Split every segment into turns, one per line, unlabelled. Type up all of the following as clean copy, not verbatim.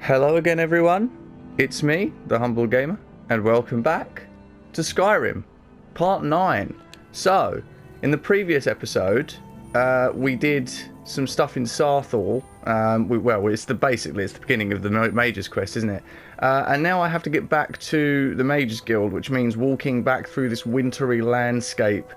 Hello again, everyone. It's me, the Humble Gamer, and welcome back to Skyrim, Part 9. So, in the previous episode, we did some stuff in Sarthal. Basically it's the beginning of the Mage's Quest, isn't it? And now I have to get back to the Mage's Guild, which means walking back through this wintry landscape.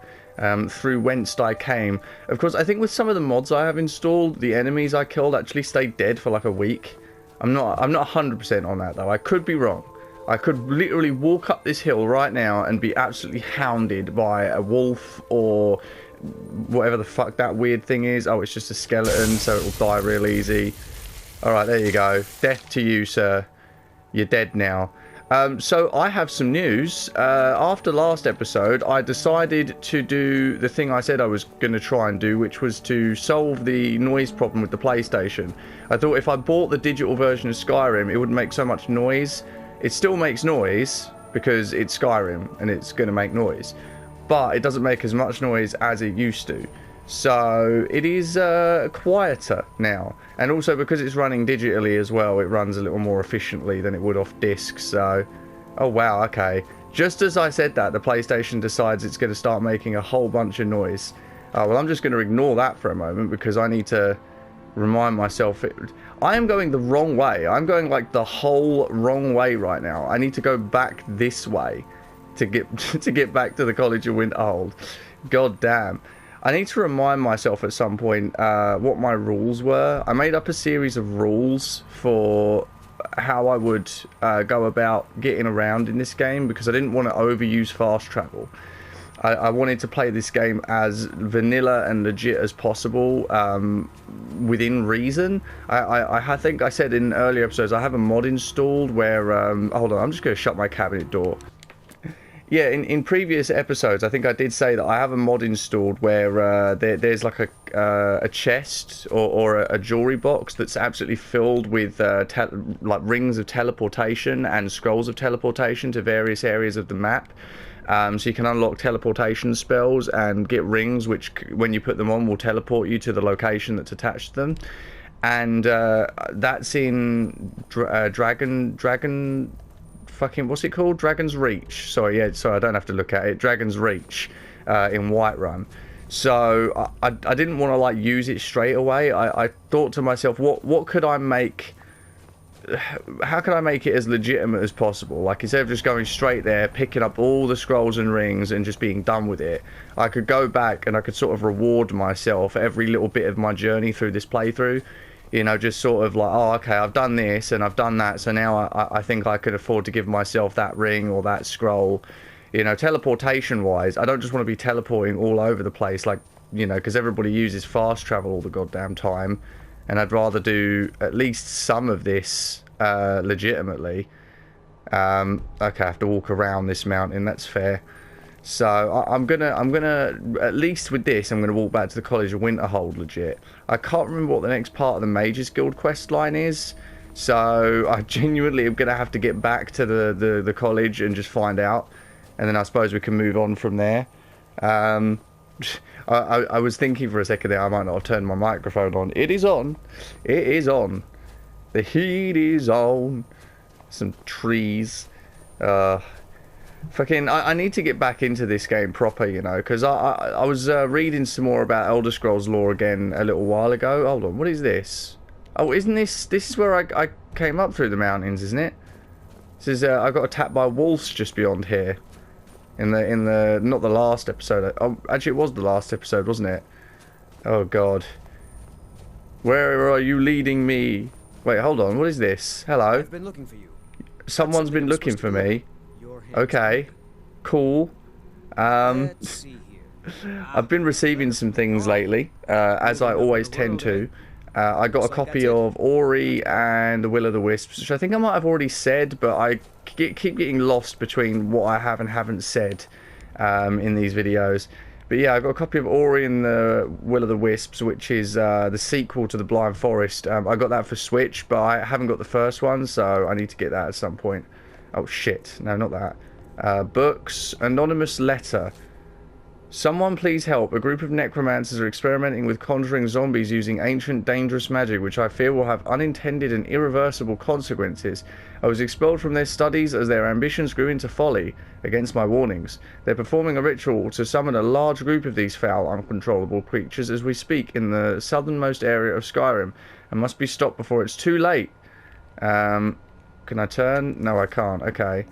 Through whence I came. Of course, I think with some of the mods I have installed, the enemies I killed actually stayed dead for like a week. I'm not 100% on that though. I could be wrong. I could literally walk up this hill right now and be absolutely hounded by a wolf or whatever the fuck that weird thing is. Oh, it's just a skeleton, so it'll die real easy. Alright, there you go. Death to you, sir. You're dead now. So I have some news. After last episode, I decided to do the thing I said I was going to try and do, which was to solve the noise problem with the PlayStation. I thought if I bought the digital version of Skyrim, it wouldn't make so much noise. It still makes noise because it's Skyrim and it's going to make noise, but it doesn't make as much noise as it used to. So it is quieter now, and also because it's running digitally as well, it runs a little more efficiently than it would off disc. So, oh wow, okay. Just as I said that, the PlayStation decides it's going to start making a whole bunch of noise. Well, I'm just going to ignore that for a moment because I need to remind myself I am going the wrong way. I'm going like the whole wrong way right now. I need to go back this way to get to get back to the College of Winterhold. God damn. I need to remind myself at some point what my rules were. I made up a series of rules for how I would go about getting around in this game because I didn't want to overuse fast travel. I wanted to play this game as vanilla and legit as possible, within reason. I think I said in earlier episodes I have a mod installed where... hold on, I'm just going to shut my cabinet door. Yeah, in previous episodes, I think I did say that I have a mod installed where there's like a chest or a jewelry box that's absolutely filled with like rings of teleportation and scrolls of teleportation to various areas of the map. So you can unlock teleportation spells and get rings which, when you put them on, will teleport you to the location that's attached to them. And that's in Dragon... fucking, what's it called? Dragon's Reach. Sorry, yeah, sorry, I don't have to look at it. Dragon's Reach in Whiterun. So I didn't want to like use it straight away. I thought to myself, what could I make? How can I make it as legitimate as possible? Like, instead of just going straight there, picking up all the scrolls and rings and just being done with it, I could go back and I could sort of reward myself every little bit of my journey through this playthrough. You know, just sort of like, oh, okay, I've done this and I've done that, so now I think I could afford to give myself that ring or that scroll. You know, teleportation-wise, I don't just want to be teleporting all over the place, like, you know, because everybody uses fast travel all the goddamn time, and I'd rather do at least some of this legitimately. Okay, I have to walk around this mountain, that's fair. So I'm gonna at least with this, I'm gonna walk back to the College of Winterhold legit. I can't remember what the next part of the Mage's Guild quest line is, so I genuinely am gonna have to get back to the college and just find out, and then I suppose we can move on from there. I was thinking for a second there I might not have turned my microphone on. It is on. It is on. The heat is on. Some trees. Fucking, I need to get back into this game proper, you know, because I was reading some more about Elder Scrolls lore again a little while ago. Hold on, what is this? Oh, isn't this is where I came up through the mountains, isn't it? This is I got attacked by wolves just beyond here. In the not the last episode. Oh, actually, it was the last episode, wasn't it? Oh God, where are you leading me? Wait, hold on, what is this? Hello.
I've been looking for you.
Someone's been looking for me. Okay, cool.
Let's see here.
I've been receiving some things lately, as I always tend to. I got a copy of Ori and the Will of the Wisps, which I think I might have already said, but I keep getting lost between what I have and haven't said in these videos. But yeah, I got a copy of Ori and the Will of the Wisps, which is the sequel to the Blind Forest. I got that for Switch, but I haven't got the first one, so I need to get that at some point. Oh shit, no, not that. Books, anonymous letter. Someone please help. A group of necromancers are experimenting with conjuring zombies using ancient dangerous magic, which I fear will have unintended and irreversible consequences. I was expelled from their studies as their ambitions grew into folly, against my warnings. They're performing a ritual to summon a large group of these foul, uncontrollable creatures as we speak in the southernmost area of Skyrim, and must be stopped before it's too late. Can I turn? No, I can't. Okay.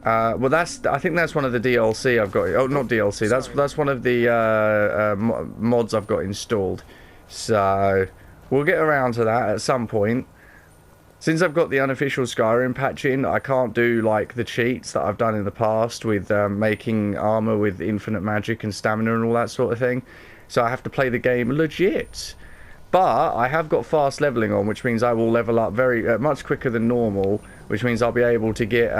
Well, I think that's one of the DLC I've got. Oh, not DLC. That's one of the mods I've got installed. So we'll get around to that at some point. Since I've got the unofficial Skyrim patch in, I can't do like the cheats that I've done in the past with making armor with infinite magic and stamina and all that sort of thing. So I have to play the game legit. But I have got fast leveling on, which means I will level up very much quicker than normal, which means I'll be able to get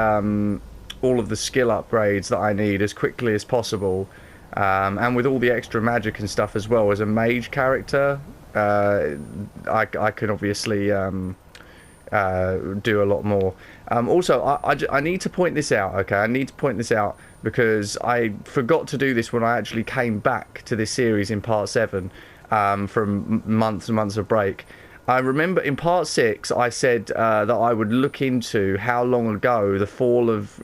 all of the skill upgrades that I need as quickly as possible, and with all the extra magic and stuff as well. As a mage character, I can obviously do a lot more. Also, I need to point this out, okay? I need to point this out because I forgot to do this when I actually came back to this series in part 7 from months and months of break. I remember in part 6 I said that I would look into how long ago the fall of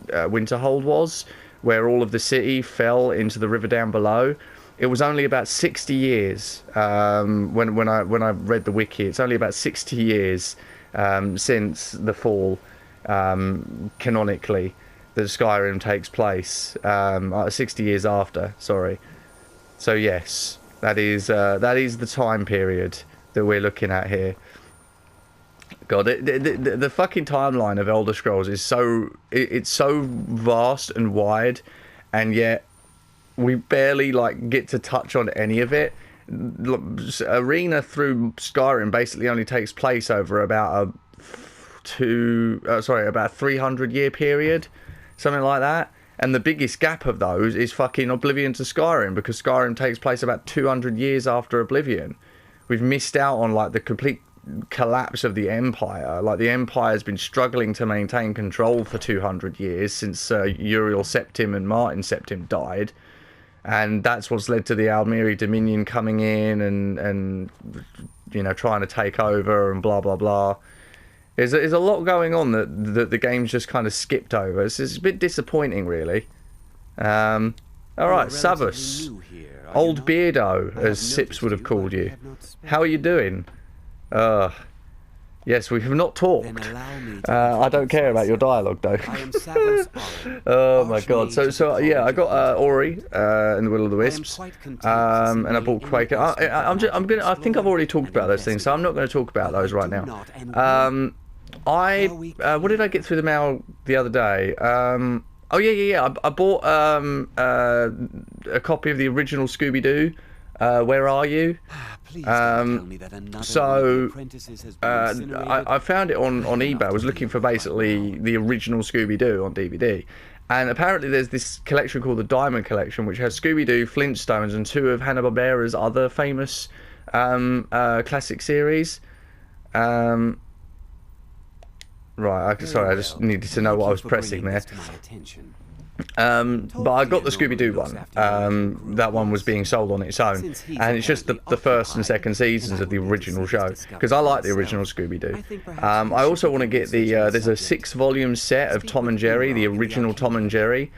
Winterhold was, where all of the city fell into the river down below. It was only about 60 years when I read the wiki. It's only about 60 years since the fall, canonically, that Skyrim takes place. 60 years after, sorry. So yes. That is the time period that we're looking at here. God, the fucking timeline of Elder Scrolls is it's so vast and wide, and yet we barely like get to touch on any of it. Arena through Skyrim basically only takes place over about a 300-year period, something like that. And the biggest gap of those is fucking Oblivion to Skyrim, because Skyrim takes place about 200 years after Oblivion. We've missed out on like the complete collapse of the Empire. Like the Empire's been struggling to maintain control for 200 years since Uriel Septim and Martin Septim died. And that's what's led to the Almeri Dominion coming in and you know, trying to take over and blah, blah, blah. There's a lot going on that the game's just kind of skipped over. It's a bit disappointing, really. Alright, Savus. Old Beardo, as Sips would have called you. How are you doing? Yes, we have not talked. I don't care about your dialogue, though. Oh my god. So yeah, I got Ori in the Will of the Wisps, and I bought Quaker. I think I've already talked about those things, so I'm not going to talk about those right now. What did I get through the mail the other day? Oh yeah. I bought a copy of the original Scooby-Doo. Where Are You? I found it on eBay. I was looking for basically the original Scooby-Doo on DVD. And apparently there's this collection called the Diamond Collection, which has Scooby-Doo, Flintstones, and 2 of Hanna-Barbera's other famous classic series. Right, sorry, I just needed to know what I was pressing there. But I got the Scooby-Doo one. That one was being sold on its own, and it's just the first and second seasons of the original show, because I like the original Scooby-Doo. I also want to get there's a 6-volume set of Tom and Jerry, the original Tom and Jerry,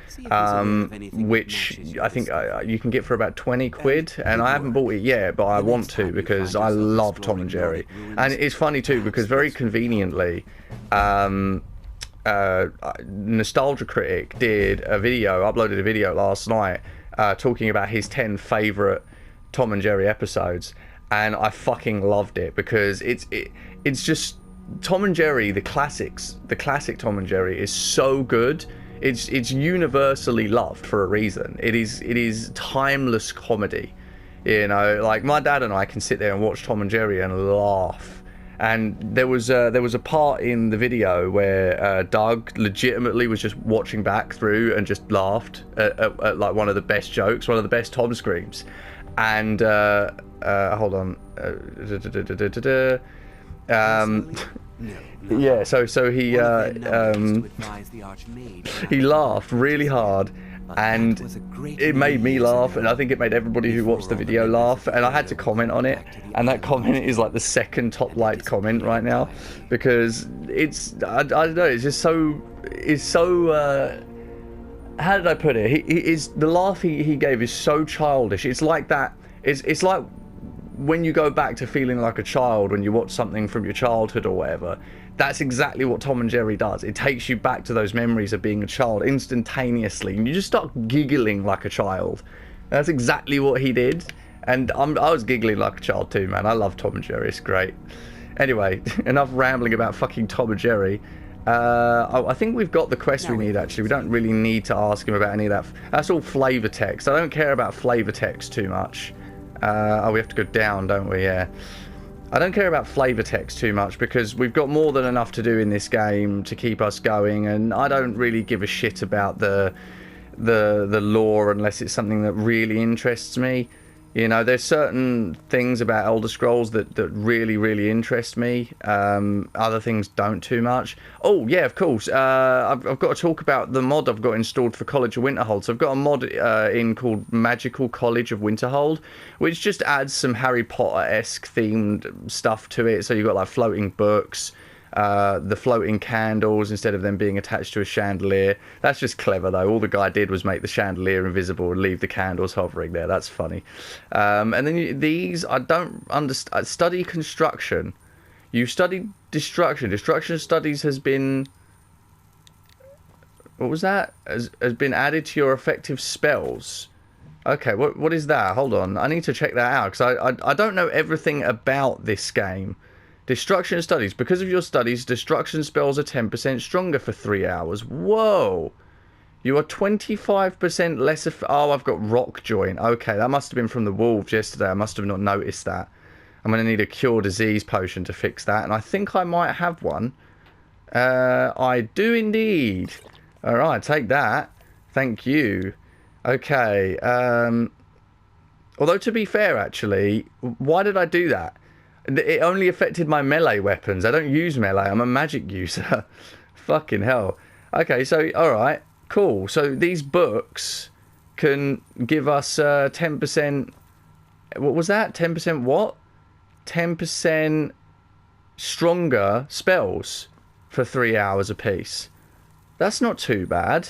which I think you can get for about 20 quid, and I haven't bought it yet, but I want to, because I love Tom and Jerry. And it's funny too, because very conveniently, Nostalgia Critic uploaded a video last night talking about his 10 favourite Tom and Jerry episodes, and I fucking loved it, because it's just Tom and Jerry, the classic Tom and Jerry is so good. It's universally loved for a reason. It is timeless comedy, you know. Like my dad and I can sit there and watch Tom and Jerry and laugh. And there was a part in the video where Doug legitimately was just watching back through and just laughed at like one of the best jokes, one of the best Tom screams. And hold on, yeah. So he laughed really hard, and it made me laugh, and I think it made everybody who watched the video laugh, and I had to comment on it, and that comment is like the second top liked comment right now, because I don't know, it's so how did I put it? He is, the laugh he gave is so childish. It's like that. It's like when you go back to feeling like a child when you watch something from your childhood or whatever. That's exactly what Tom and Jerry does. It takes you back to those memories of being a child instantaneously, and you just start giggling like a child. That's exactly what he did, and I was giggling like a child too, man. I love Tom and Jerry. It's great. Anyway, enough rambling about fucking Tom and Jerry. I think we've got the quest we need, actually. We don't really need to ask him about any of that. That's all flavor text. I don't care about flavor text too much. Oh, we have to go down, don't we? Yeah. I don't care about flavor text too much because we've got more than enough to do in this game to keep us going, and I don't really give a shit about the lore unless it's something that really interests me. You know, there's certain things about Elder Scrolls that really, really interest me. Other things don't too much. Oh, yeah, of course. I've got to talk about the mod I've got installed for College of Winterhold. So I've got a mod in called Magical College of Winterhold, which just adds some Harry Potter-esque themed stuff to it. So you've got like floating books, the floating candles instead of them being attached to a chandelier. That's just clever though. All the guy did was make the chandelier invisible and leave the candles hovering there. That's funny. And then these, I don't understand. Study construction. You studied destruction. Destruction studies has been, what was that? Has been added to your effective spells. Okay, what is that? Hold on, I need to check that out because I don't know everything about this game. Destruction studies. Because of your studies, destruction spells are 10% stronger for 3 hours. Whoa! You are 25% less... Oh, I've got rock joint. Okay, that must have been from the wolves yesterday. I must have not noticed that. I'm going to need a cure disease potion to fix that. And I think I might have one. I do indeed. Alright, take that. Thank you. Okay. Although, to be fair, actually, why did I do that? It only affected my melee weapons. I don't use melee. I'm a magic user. Fucking hell. Okay, so, alright. Cool. So these books can give us 10%... What was that? 10% what? 10% stronger spells for 3 hours apiece. That's not too bad.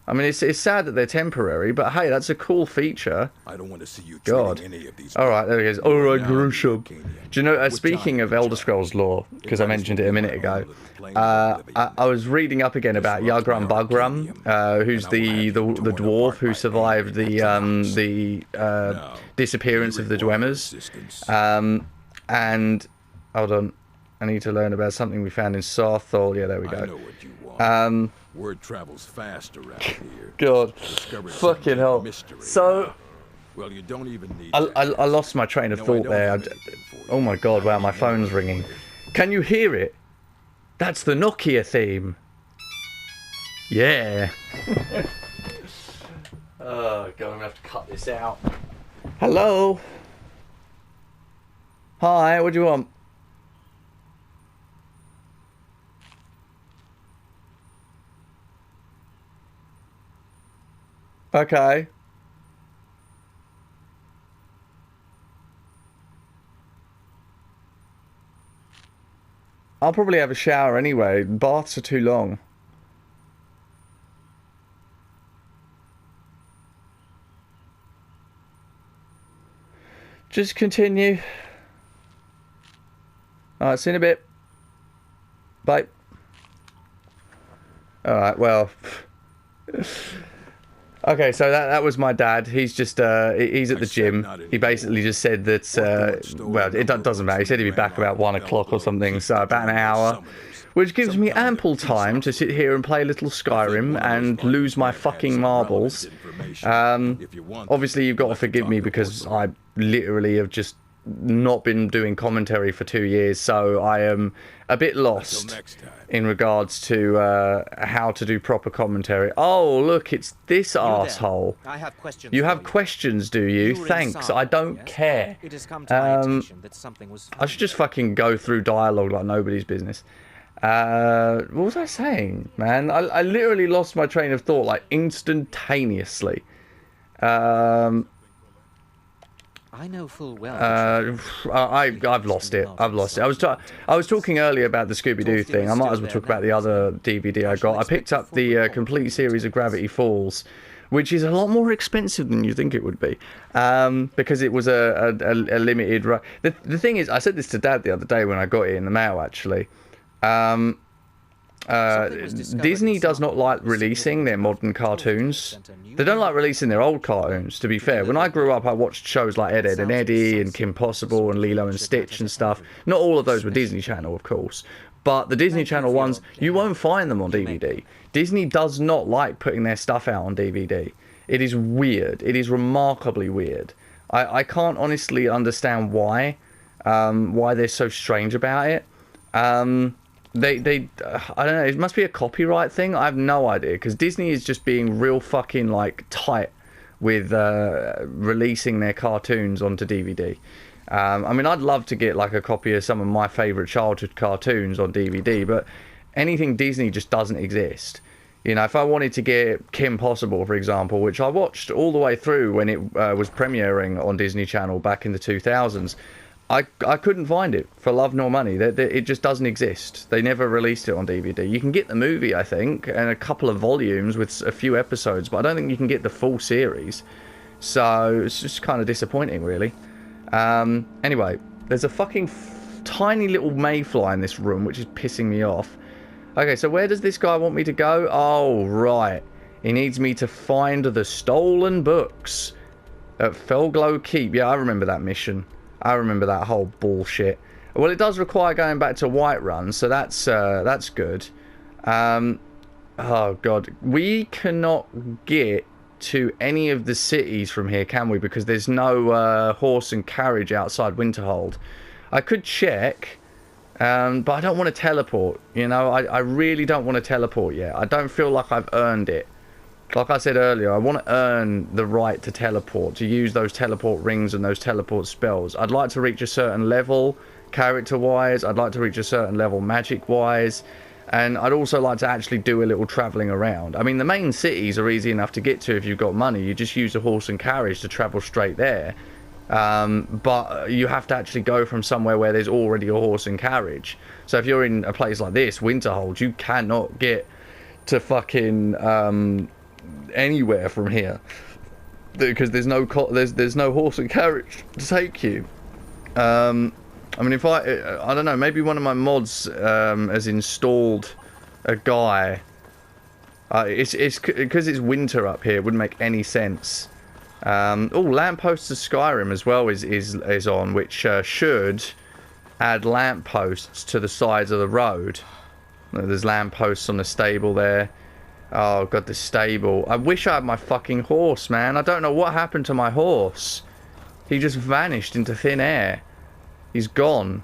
I mean, it's sad that they're temporary, but hey, that's a cool feature.
I don't want to see you
God.
any of these.
All right, there he goes. All right, Grusha. Do you know, speaking of Elder Scrolls lore, because I mentioned it a minute ago, I was reading up again about Yagrum Bugram, who's the dwarf who survived the disappearance of the Dwemmers. And, hold on, I need to learn about something we found in Sarthol. Yeah, there we go.
I know what you want. Word travels fast around here.
God, fucking hell. So,
well, you don't even need
I lost my train of thought there. Oh my God, wow, my phone's ringing. Can you hear it? That's the Nokia theme. Yeah. Oh God, I'm gonna have to cut this out. Hello. Hi, what do you want? Okay. I'll probably have a shower anyway. Baths are too long. Just continue. Alright, see you in a bit. Bye. Alright, well... Okay, so that was my dad. He's just, he's at the gym. He basically just said that, well, it doesn't matter. He said he'd be back about 1 o'clock or something, so about an hour. Which gives me ample time to sit here and play a little Skyrim and lose my fucking marbles. Obviously, you've got to forgive me because I literally have just not been doing commentary for 2 years, so I am a bit lost in regards to how to do proper commentary. Oh, look, it's this arsehole.
I have questions.
You have questions, do you? Thanks, I don't care.
It has come to my attention that something was
I should just fucking go through dialogue like nobody's business. What was I saying, man? I literally lost my train of thought like instantaneously.
I know full well.
I've lost it. I've lost it. I was talking earlier about the Scooby-Doo thing. I might as well talk about the other DVD I got. I picked up the complete series of Gravity Falls, which is a lot more expensive than you think it would be, because it was a limited run. The thing is, I said this to Dad the other day when I got it in the mail, actually. Disney does not like releasing their modern cartoons. They don't like releasing their old cartoons, to be fair. When I grew up, I watched shows like Ed, Edd and Eddy and Kim Possible and Lilo and Stitch and stuff. Not all of those were Disney Channel, of course. But the Disney Channel ones, you won't find them on DVD. Disney does not like putting their stuff out on DVD. It is weird. It is remarkably weird. I can't honestly understand why they're so strange about it. I don't know, it must be a copyright thing. I have no idea, because Disney is just being real fucking like tight with releasing their cartoons onto DVD. I mean, I'd love to get like a copy of some of my favourite childhood cartoons on DVD, but anything Disney just doesn't exist. You know, if I wanted to get Kim Possible, for example, which I watched all the way through when it was premiering on Disney Channel back in the 2000s, I couldn't find it for love nor money. It just doesn't exist. They never released it on DVD. You can get the movie, I think, and a couple of volumes with a few episodes, but I don't think you can get the full series. So it's just kind of disappointing, really. Anyway, there's a fucking tiny little mayfly in this room, which is pissing me off. Okay, so where does this guy want me to go? Oh, right. He needs me to find the stolen books at Felglow Keep. Yeah, I remember that mission. I remember that whole bullshit. Well, it does require going back to Whiterun, so that's good. Oh, God. We cannot get to any of the cities from here, can we? Because there's no horse and carriage outside Winterhold. I could check, but I don't want to teleport. You know, I really don't want to teleport yet. I don't feel like I've earned it. Like I said earlier, I want to earn the right to teleport, to use those teleport rings and those teleport spells. I'd like to reach a certain level, character-wise. I'd like to reach a certain level, magic-wise. And I'd also like to actually do a little travelling around. I mean, the main cities are easy enough to get to if you've got money. You just use a horse and carriage to travel straight there. But you have to actually go from somewhere where there's already a horse and carriage. So if you're in a place like this, Winterhold, you cannot get to fucking anywhere from here, because there's no horse and carriage to take you. I mean, if I don't know, maybe one of my mods has installed a guy. It's because it's winter up here. It wouldn't make any sense. Oh, lampposts of Skyrim as well is on, which should add lampposts to the sides of the road. There's lampposts on the stable there. Oh, God, the stable. I wish I had my fucking horse, man. I don't know what happened to my horse. He just vanished into thin air. He's gone.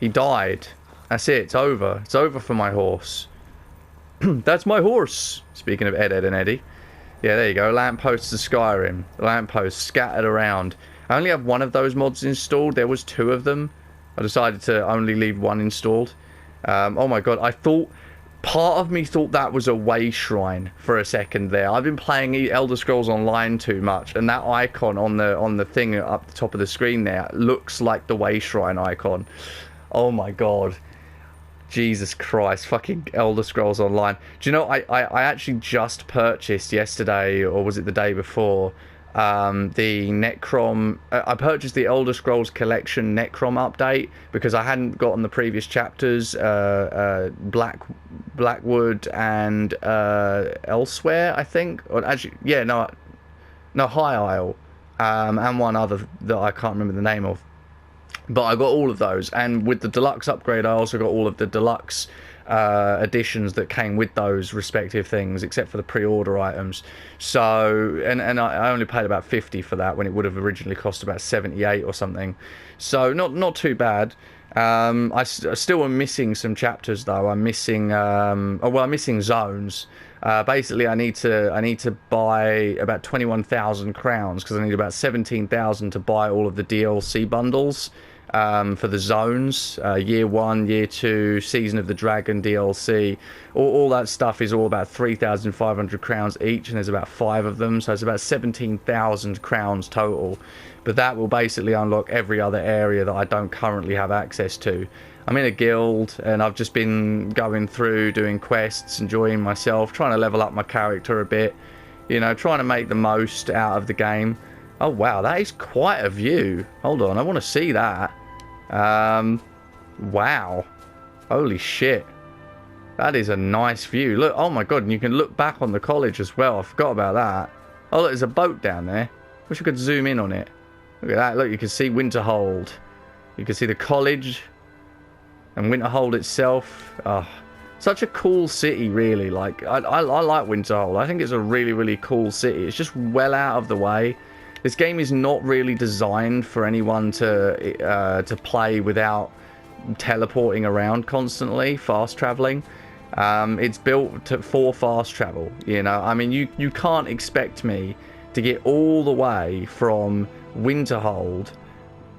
He died. That's it. It's over. It's over for my horse. That's my horse. Speaking of Ed, Edd and Eddy. Yeah, there you go. Lampposts of Skyrim. Lampposts scattered around. I only have one of those mods installed. There was two of them. I decided to only leave one installed. Oh my God. Part of me thought that was a way shrine for a second there. I've been playing Elder Scrolls Online too much, and that icon on the thing up the top of the screen there looks like the way shrine icon. Oh my God. Jesus Christ, fucking Elder Scrolls Online. Do you know, I actually just purchased yesterday, or was it the day before, the Necrom. I purchased the Elder Scrolls Collection Necrom update because I hadn't gotten the previous chapters, Blackwood and Elsewhere, I think. Or actually, yeah, no, High Isle, and one other that I can't remember the name of. But I got all of those, and with the deluxe upgrade, I also got all of the deluxe editions that came with those respective things, except for the pre-order items. So, and I only paid about 50 for that when it would have originally cost about 78 or something. So not too bad. I still am missing some chapters though. I'm missing I'm missing zones. Basically, I need to buy about 21,000 crowns because I need about 17,000 to buy all of the DLC bundles. for the zones, year 1, year 2, Season of the Dragon DLC. All that stuff is all about 3,500 crowns each, and there's about 5 of them, so it's about 17,000 crowns total. But that will basically unlock every other area that I don't currently have access to. I'm in a guild, and I've just been going through, doing quests, enjoying myself, trying to level up my character a bit, you know, trying to make the most out of the game. Oh wow, that is quite a view. Hold on, I want to see that. Wow. Holy shit. That is a nice view. Look, oh my god, and you can look back on the college as well. I forgot about that. Oh look, there's a boat down there. Wish I could zoom in on it. Look at that, look, you can see Winterhold. You can see the college and Winterhold itself. Oh, such a cool city, really. Like, I like Winterhold. I think it's a really, really cool city. It's just well out of the way. This game is not really designed for anyone to play without teleporting around constantly, fast traveling. It's built for fast travel, you know. I mean, you can't expect me to get all the way from Winterhold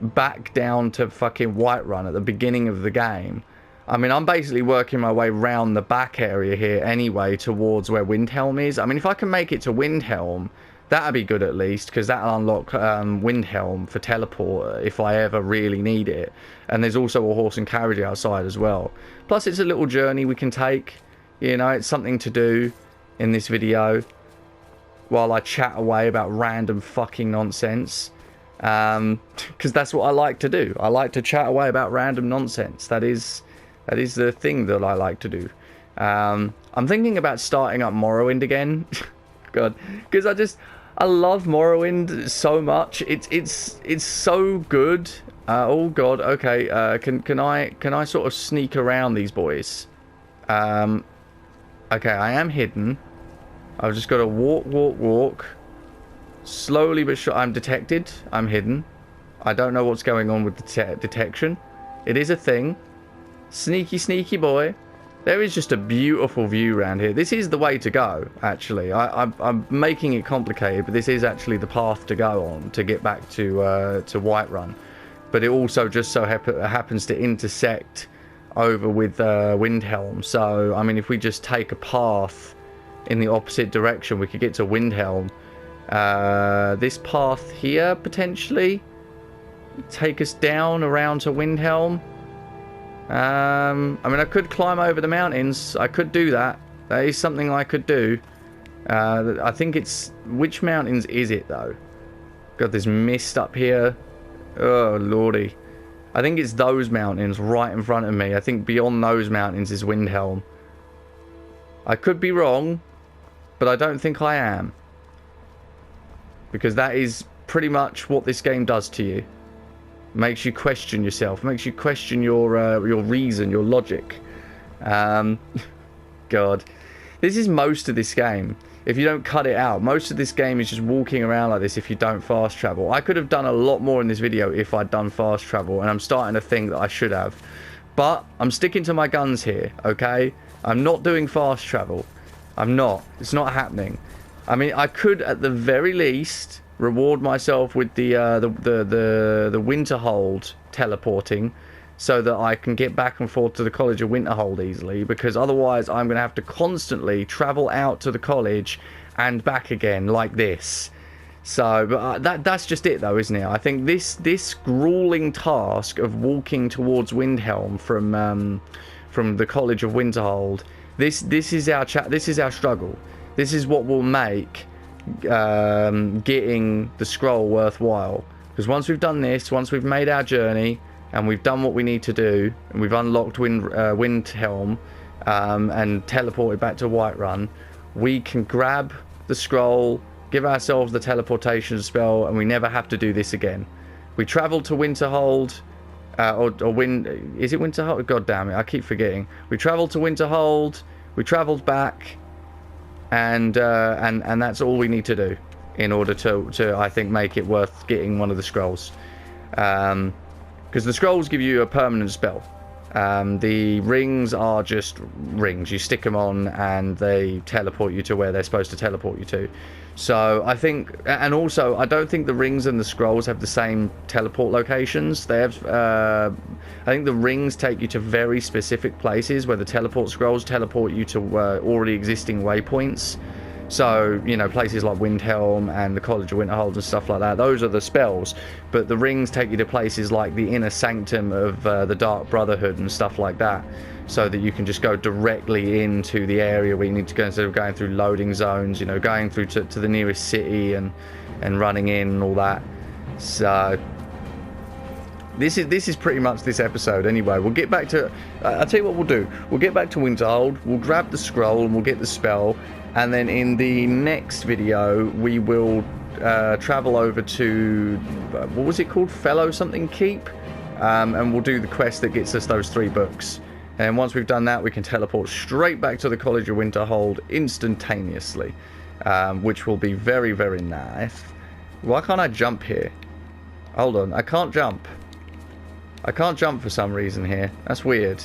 back down to fucking Whiterun at the beginning of the game. I mean, I'm basically working my way round the back area here anyway towards where Windhelm is. I mean, if I can make it to Windhelm, that'd be good at least, because that'll unlock Windhelm for teleport if I ever really need it. And there's also a horse and carriage outside as well. Plus, it's a little journey we can take. You know, it's something to do in this video while I chat away about random fucking nonsense. Because that's what I like to do. I like to chat away about random nonsense. That is the thing that I like to do. I'm thinking about starting up Morrowind again. God, because I love Morrowind so much. It's so good. Oh god. Okay. Can I sort of sneak around these boys? Okay. I am hidden. I've just got to walk. Slowly but sure. I'm detected. I'm hidden. I don't know what's going on with the detection. It is a thing. Sneaky boy. There is just a beautiful view around here. This is the way to go, actually. I'm making it complicated, but this is actually the path to go on to get back to Whiterun. But it also just so happens to intersect over with Windhelm. So, I mean, if we just take a path in the opposite direction, we could get to Windhelm. This path here, potentially, take us down around to Windhelm. I mean, I could climb over the mountains. I could do that. That is something I could do. I think it's... Which mountains is it, though? Got this mist up here. Oh, lordy. I think it's those mountains right in front of me. I think beyond those mountains is Windhelm. I could be wrong, but I don't think I am. Because that is pretty much what this game does to you. Makes you question yourself. Makes you question your reason, your logic. God. This is most of this game. If you don't cut it out, most of this game is just walking around like this if you don't fast travel. I could have done a lot more in this video if I'd done fast travel, and I'm starting to think that I should have. But I'm sticking to my guns here, okay? I'm not doing fast travel. I'm not. It's not happening. I mean, I could, at the very least, reward myself with the Winterhold teleporting, so that I can get back and forth to the College of Winterhold easily, because otherwise I'm going to have to constantly travel out to the college and back again like this. So, but that's just it though, isn't it? I think this grueling task of walking towards Windhelm from the College of Winterhold, this is our struggle. This is what will make getting the scroll worthwhile. Because once we've done this, once we've made our journey and we've done what we need to do, and we've unlocked Windhelm and teleported back to Whiterun, we can grab the scroll, give ourselves the teleportation spell, and we never have to do this again. We travel to Winterhold, is it Winterhold? God damn it, I keep forgetting. We traveled to Winterhold, we travelled back, and that's all we need to do in order to I think make it worth getting one of the scrolls, because the scrolls give you a permanent spell. The rings are just rings. You stick them on and they teleport you to where they're supposed to teleport you to. So I think, and also I don't think the rings and the scrolls have the same teleport locations. They have, I think the rings take you to very specific places, where the teleport scrolls teleport you to already existing waypoints. So, you know, places like Windhelm and the College of Winterhold and stuff like that, those are the spells. But the rings take you to places like the inner sanctum of the Dark Brotherhood and stuff like that, so that you can just go directly into the area where you need to go, instead of going through loading zones, you know, going through to the nearest city and running in and all that. So this is pretty much this episode anyway. We'll get back to, I'll tell you what we'll do. We'll get back to Winterhold, we'll grab the scroll and we'll get the spell, and then in the next video we will travel over to, what was it called? Fellow something Keep? And we'll do the quest that gets us those 3 books. And once we've done that, we can teleport straight back to the College of Winterhold instantaneously, which will be very, very nice. Why can't I jump here? Hold on, I can't jump. I can't jump for some reason here. That's weird.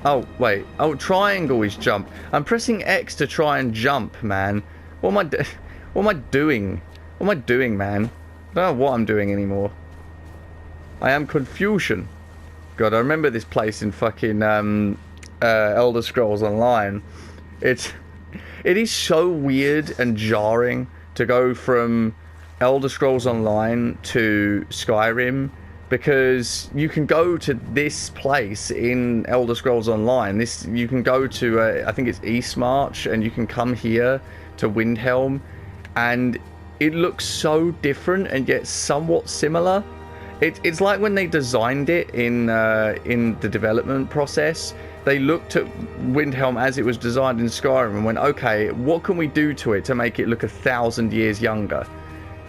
Oh, wait. Oh, triangle is jump. I'm pressing X to try and jump, man. What am I doing? What am I doing, man? I don't know what I'm doing anymore. I am confusion. God, I remember this place in fucking Elder Scrolls Online. It is so weird and jarring to go from Elder Scrolls Online to Skyrim, because you can go to this place in Elder Scrolls Online. You can go to I think it's Eastmarch, and you can come here to Windhelm, and it looks so different and yet somewhat similar. It's like when they designed it in the development process, they looked at Windhelm as it was designed in Skyrim and went, okay, what can we do to it to make it look 1,000 years younger?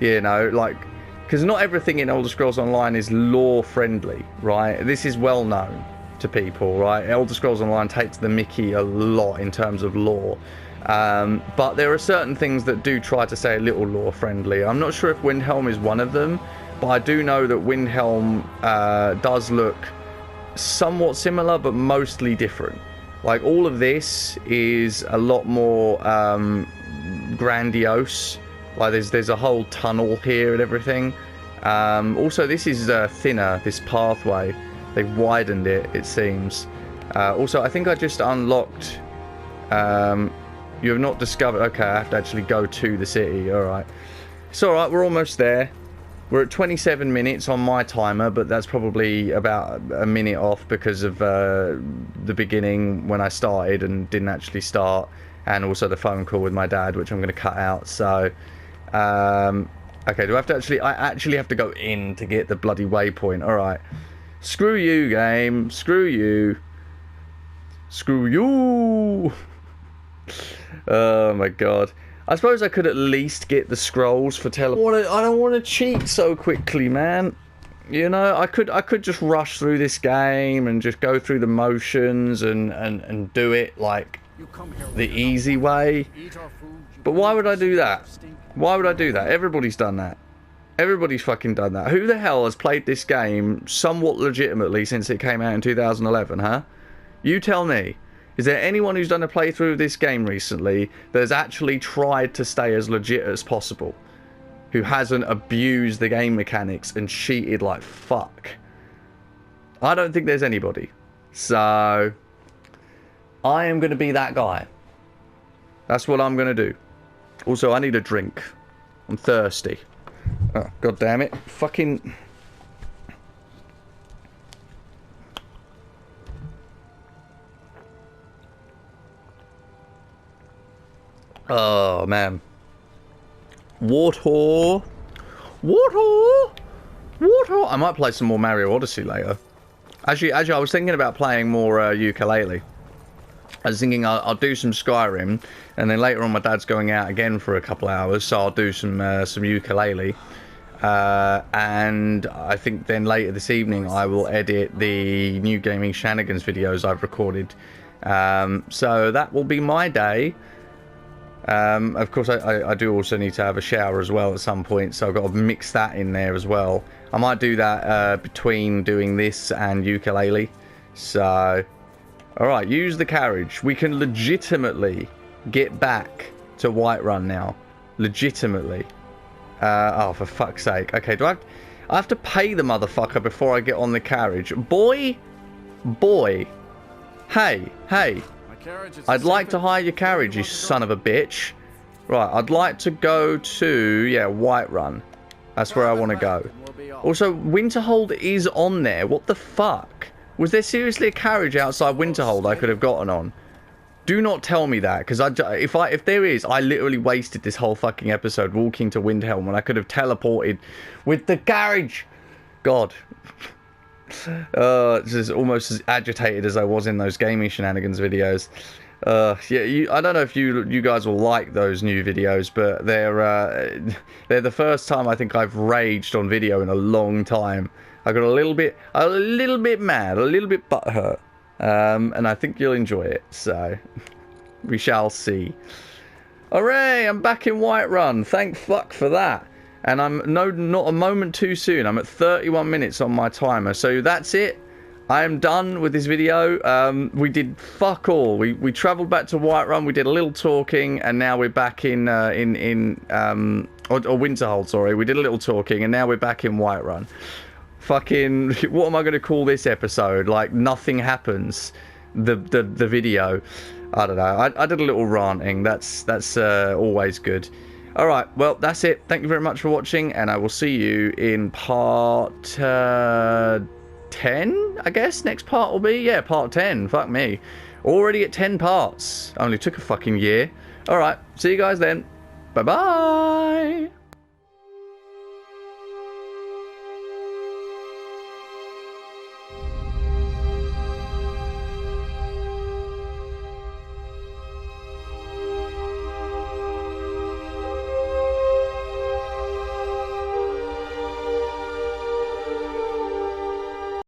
You know, like, because not everything in Elder Scrolls Online is lore friendly, right? This is well known to people, right? Elder Scrolls Online takes the mickey a lot in terms of lore. But there are certain things that do try to say a little lore friendly. I'm not sure if Windhelm is one of them, but I do know that Windhelm does look somewhat similar, but mostly different. Like, all of this is a lot more grandiose. Like, there's a whole tunnel here and everything. Also, this is thinner, this pathway. They've widened it, it seems. Also, I think I just unlocked... you have not discovered... Okay, I have to actually go to the city. Alright. It's alright, we're almost there. We're at 27 minutes on my timer, but that's probably about a minute off because of the beginning when I started and didn't actually start, and also the phone call with my dad, which I'm going to cut out. So, okay, do I have to actually... I actually have to go in to get the bloody waypoint. Alright. Screw you, game. Screw you. Screw you. Oh my god. I suppose I could at least get the scrolls for teleport. I don't want to cheat so quickly, man. You know, I could just rush through this game and just go through the motions and do it like the easy way. But why would I do that? Why would I do that? Everybody's done that. Everybody's fucking done that. Who the hell has played this game somewhat legitimately since it came out in 2011, huh? You tell me. Is there anyone who's done a playthrough of this game recently that has actually tried to stay as legit as possible? Who hasn't abused the game mechanics and cheated like fuck? I don't think there's anybody. So, I am going to be that guy. That's what I'm going to do. Also, I need a drink. I'm thirsty. Oh, god damn it. Fucking... Oh, man. Water. I might play some more Mario Odyssey later. Actually, I was thinking about playing more ukulele. I was thinking I'll do some Skyrim, and then later on my dad's going out again for a couple of hours, so I'll do some ukulele. And I think then later this evening I will edit the New Gaming Shenanigans videos I've recorded. So that will be my day. Of course, I do also need to have a shower as well at some point, so I've got to mix that in there as well. I might do that between doing this and ukulele. So, alright, use the carriage. We can legitimately get back to Whiterun now. Legitimately. Oh, for fuck's sake. Okay, I have to pay the motherfucker before I get on the carriage. Boy. Hey. I'd like to hire your carriage, you son of a bitch. Right, I'd like to go to, Whiterun. That's where I want to go. Also, Winterhold is on there. What the fuck? Was there seriously a carriage outside Winterhold I could have gotten on? Do not tell me that, because if there is, I literally wasted this whole fucking episode walking to Windhelm when I could have teleported with the carriage. God. Just almost as agitated as I was in those gaming shenanigans videos. I don't know if you guys will like those new videos, but they're the first time I think I've raged on video in a long time. I got a little bit mad, a little bit butthurt, and I think you'll enjoy it. So we shall see. Hooray! I'm back in Whiterun. Thank fuck for that. And I'm not a moment too soon. I'm at 31 minutes on my timer. So that's it. I am done with this video. We did fuck all. We travelled back to Whiterun. We did a little talking, and now we're back in Winterhold. Sorry, we did a little talking, and now we're back in Whiterun. Fucking, what am I going to call this episode? Like nothing happens. The video. I don't know. I did a little ranting. That's always good. All right. Well, that's it. Thank you very much for watching, and I will see you in part 10, I guess. Next part will be, part 10. Fuck me. Already at 10 parts. Only took a fucking year. All right. See you guys then. Bye-bye.